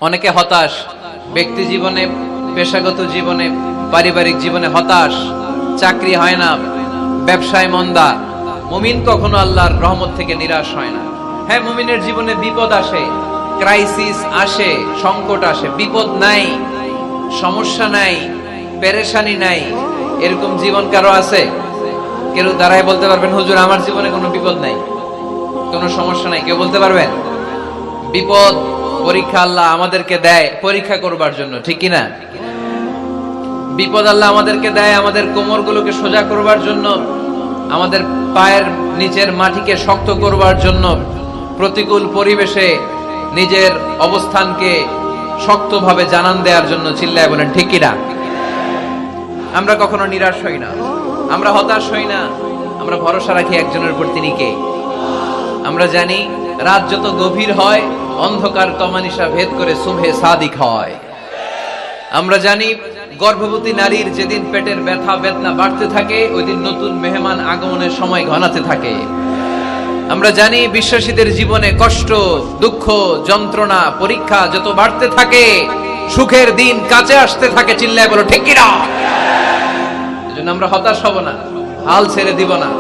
অনেকে হতাশ, ব্যক্তি জীবনে, পেশাগত জীবনে, পারিবারিক জীবনে হতাশ, চাকরি হয় না, ব্যবসায় মন্দা। মুমিন কখনো আল্লাহর রহমত থেকে নিরাশ হয় না। হ্যাঁ, মুমিনের জীবনে বিপদ আসে, ক্রাইসিস আসে, সংকট আসে। বিপদ নাই, সমস্যা নাই, পেরেশানি নাই, এরকম জীবন কারো আছে? কেউ দাঁড়ায় বলতে পারবেন হুজুর আমার জীবনে কোনো বিপদ নাই, কোনো সমস্যা নাই? কেউ বলতে পারবেন? বিপদ, পরীক্ষা আল্লাহ আমাদেরকে দেয় পরীক্ষা করবার জন্য, ঠিক কিনা? বিপদ আল্লাহ আমাদেরকে দেয় আমাদের কোমরগুলোকে সোজা করবার জন্য, আমাদের পায়ের নিচের মাটিকে শক্ত করবার জন্য, প্রতিকূল পরিবেশে নিজের অবস্থানকে শক্তভাবে জানান দেওয়ার জন্য। চিল্লায় বলেন ঠিক কিনা? আমরা কখনো নিরাশ হই না, আমরা হতাশ হই না, আমরা ভরসা রাখি একজনের উপর, তিনি কে? আমরা জানি রাত যত গভীর হয় অন্ধকার তমানিসা ভেদ করে সুবহে সাদিক হয়। আমরা জানি গর্ভবতী নারীর যেদিন পেটের ব্যথা বেদনা বাড়তে থাকে ওই দিন নতুন মেহমান আগমনের সময় ঘনাতে থাকে। আমরা জানি বিশ্বাসীদের জীবনে কষ্ট, দুঃখ, যন্ত্রণা, পরীক্ষা যত বাড়তে থাকে সুখের দিন কাছে আসতে থাকে। চিল্লায় বলো ঠিক কিনা? এজন্য আমরা হতাশ হব না, হাল ছেড়ে দিব না।